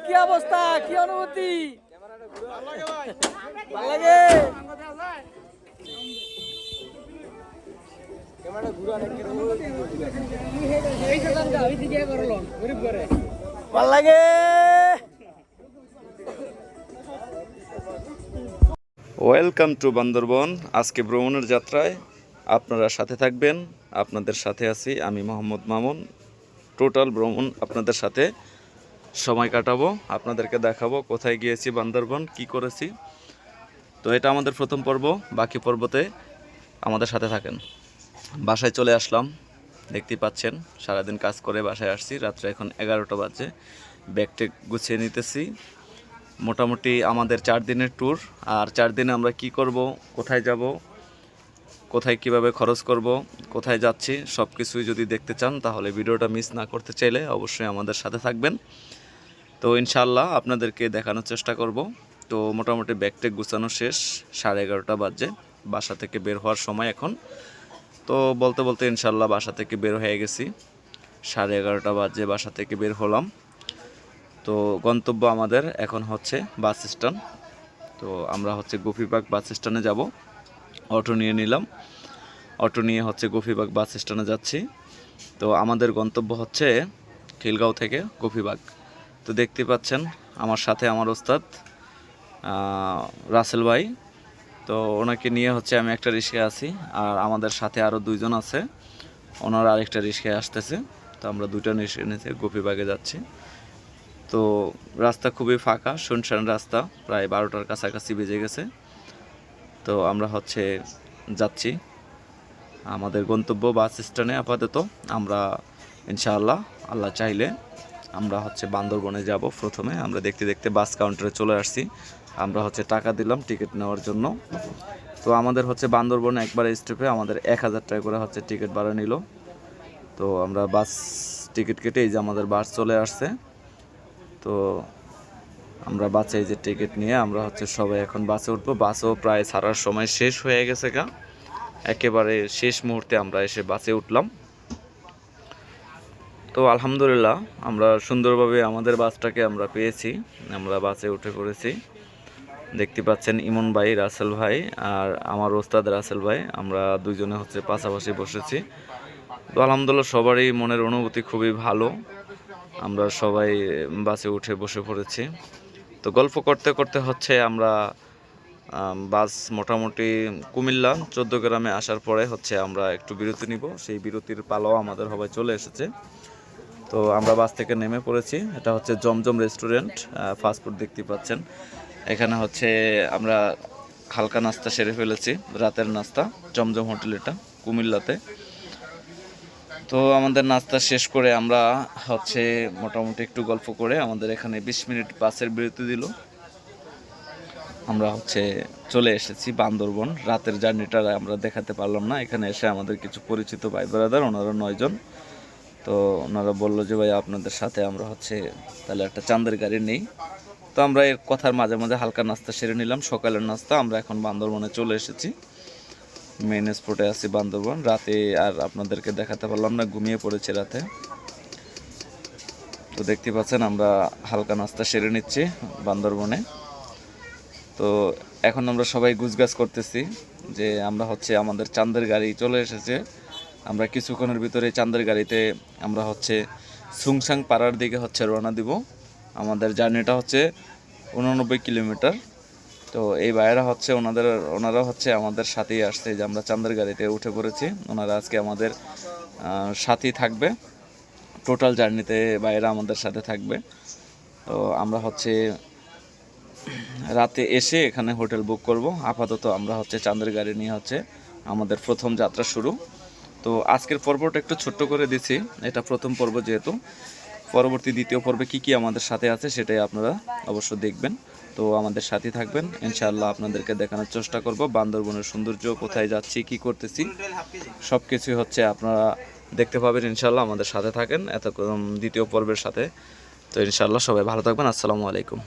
কি অবস্থা, কি অনুভূতি? ভালো লাগে। ভাল লাগে। Welcome to Bandarban. আজকে ভ্রমণের যাত্রায় আপনারা সাথে থাকবেন। আপনাদের সাথে আছি আমি মোহাম্মদ মামুন। টোটাল ভ্রমণ আপনাদের সাথে সময় কাটাবো, আপনাদেরকে দেখাবো কোথায় গিয়েছি, বান্দরবন কি করেছি। তো এটা আমাদের প্রথম পর্ব, বাকি পর্বতে আমাদের সাথে থাকেন। বাসায় চলে আসলাম, দেখতেই পাচ্ছেন সারাদিন কাজ করে বাসায় আসছি। রাত্রে এখন 11টা বাজে। ব্যাগটা গুছিয়ে নিতেছি। মোটামুটি আমাদের 4 দিনের ট্যুর। আর 4 দিনে আমরা কি করব, কোথায় যাব, কোথায় কিভাবে খরচ করব, কোথায় যাচ্ছি, সব কিছুই যদি দেখতে চান তাহলে ভিডিওটা মিস না করতে চাইলে অবশ্যই আমাদের সাথে থাকবেন। তো ইনশাআল্লাহ আপনাদেরকে দেখানোর চেষ্টা করব। তো মোটামুটি ব্যাগটেক গুছানো শেষ, 11:30 বাজে। বাসা থেকে বের হওয়ার সময় এখন। তো বলতে বলতে ইনশাআল্লাহ বাসা থেকে বের হয়ে গেছি। 11:30 বাজে বাসা থেকে বের হলাম। তো গন্তব্য আমাদের এখন হচ্ছে বাস স্ট্যান্ড। তো আমরা হচ্ছে গোপীবাগ বাস স্ট্যান্ডে যাব। অটো নিয়ে নিলাম, অটো নিয়ে হচ্ছে গোপীবাগ বাস স্ট্যান্ডে যাচ্ছি। তো আমাদের গন্তব্য হচ্ছে খিলগাঁও থেকে গোপীবাগ। তো দেখতে পাচ্ছেন আমার সাথে আমার ওস্তাদ রাসেল ভাই। তো ওনাকে নিয়ে হচ্ছে আমি একটা রিক্সায় আছি, আর আমাদের সাথে আরও 2 জন আছে, ওনারা আরেকটা রিক্সায় আসতেছে। তো আমরা 2টা রিক্সা নিয়ে গোপীবাগে যাচ্ছি। তো রাস্তা খুবই ফাঁকা, শুনশান রাস্তা, প্রায় 12টার কাছাকাছি বেজে গেছে। তো আমরা হচ্ছে যাচ্ছি আমাদের গন্তব্য বাস স্ট্যান্ডে। আপাতত আমরা ইনশাআল্লাহ আল্লাহ চাইলে আমরা হচ্ছে বান্দরবনে যাব। প্রথমে আমরা দেখতে দেখতে বাস কাউন্টারে চলে আসছি। আমরা হচ্ছে টাকা দিলাম টিকিট নেওয়ার জন্য। তো আমাদের হচ্ছে বান্দরবনে একবার স্টপে আমাদের 1000 টাকা করে হচ্ছে টিকিট ভাড়া নিল। তো আমরা বাস টিকিট কেটে এই যে আমাদের বাস চলে আসছে। তো আমরা বাসে এই যে টিকিট নিয়ে আমরা হচ্ছে সবাই এখন বাসে উঠবো। বাসও প্রায় ছাড়ার সময় শেষ হয়ে গেছে গা, একেবারে শেষ মুহূর্তে আমরা এসে বাসে উঠলাম। তো আলহামদুলিল্লাহ আমরা সুন্দরভাবে আমাদের বাসটাকে আমরা পেয়েছি। আমরা বাসে উঠে পড়েছি। দেখতে পাচ্ছেন ইমন ভাই, রাসেল ভাই আর আমার ওস্তাদ রাসেল ভাই, আমরা দুজনে হচ্ছে পাশাপাশি বসেছি। তো আলহামদুলিল্লাহ সবারই মনের অনুভূতি খুবই ভালো। আমরা সবাই বাসে উঠে বসে পড়েছি। তো গল্প করতে করতে হচ্ছে আমরা বাস মোটামুটি কুমিল্লা 14 গ্রামে আসার পরে হচ্ছে আমরা একটু বিরতি নিব। সেই বিরতির পালাও আমাদের সবাই চলে এসেছে। তো আমরা বাস থেকে নেমে পড়েছি। এটা হচ্ছে জমজম রেস্টুরেন্ট, ফাস্টফুড দেখতে পাচ্ছেন। এখানে হচ্ছে আমরা হালকা নাস্তা সেরে ফেলেছি, রাতের নাস্তা। জমজম হোটেল এটা কুমিল্লাতে। তো আমাদের নাস্তা শেষ করে আমরা হচ্ছে মোটামুটি একটু গল্প করে আমাদের এখানে 20 মিনিট বাসের বিরতি দিল। আমরা হচ্ছে চলে এসেছি বান্দরবন। রাতের জার্নিটা আমরা দেখাতে পারলাম না। এখানে এসে আমাদের কিছু পরিচিত ভাই ব্রাদার, ওনারা 9 জন। তো ওনারা বললো যে ভাই আপনাদের সাথে আমরা হচ্ছে তাহলে একটা চাঁদের গাড়ি নেই। তো আমরা এর কথার মাঝে মাঝে হালকা নাস্তা সেরে নিলাম, সকালের নাস্তা। আমরা এখন বান্দরবনে চলে এসেছি, মেইন স্পটে আছি বান্দরবন। রাতে আর আপনাদেরকে দেখাতে পারলাম না, ঘুমিয়ে পড়েছি রাতে। তো দেখতে পাচ্ছেন আমরা হালকা নাস্তা সেরে নিচ্ছি বান্দরবনে। তো এখন আমরা সবাই গুছগাছ করতেছি যে আমরা হচ্ছে আমাদের চাঁদের গাড়ি চলে এসেছে। আমরা কিছুক্ষণের ভিতরে চাঁদের গাড়িতে আমরা হচ্ছে সুংসাং পাড়ার দিকে হচ্ছে রওনা দিব। আমাদের জার্নিটা হচ্ছে 89 কিলোমিটার। তো এই ভাইয়েরা হচ্ছে ওনারা হচ্ছে আমাদের সাথেই আসছে, যে আমরা চাঁদের গাড়িতে উঠে পড়েছি। ওনারা আজকে আমাদের সাথেই থাকবে, টোটাল জার্নিতে ভাইয়েরা আমাদের সাথে থাকবে। তো আমরা হচ্ছে রাতে এসে এখানে হোটেল বুক করব। আপাতত আমরা হচ্ছে চাঁদের গাড়ি নিয়ে হচ্ছে আমাদের প্রথম যাত্রা শুরু। তো আজকের পর্বটা একটু ছোট্ট করে দিছি, এটা প্রথম পর্ব যেহেতু। পরবর্তী দ্বিতীয় পর্বে কি আমাদের সাথে আছে সেটাই আপনারা অবশ্য দেখবেন। তো আমাদের সাথে থাকবেন, ইনশাআল্লাহ আপনাদেরকে দেখানোর চেষ্টা করব বান্দরবনের সৌন্দর্য, কোথায় যাচ্ছি, কি করতেছি, সব কিছুই হচ্ছে আপনারা দেখতে পাবেন ইনশাআল্লাহ। আমাদের সাথে থাকেন দ্বিতীয় পর্বের সাথে। তো ইনশাআল্লাহ সবাই ভালো থাকবেন। আসসালামু আলাইকুম।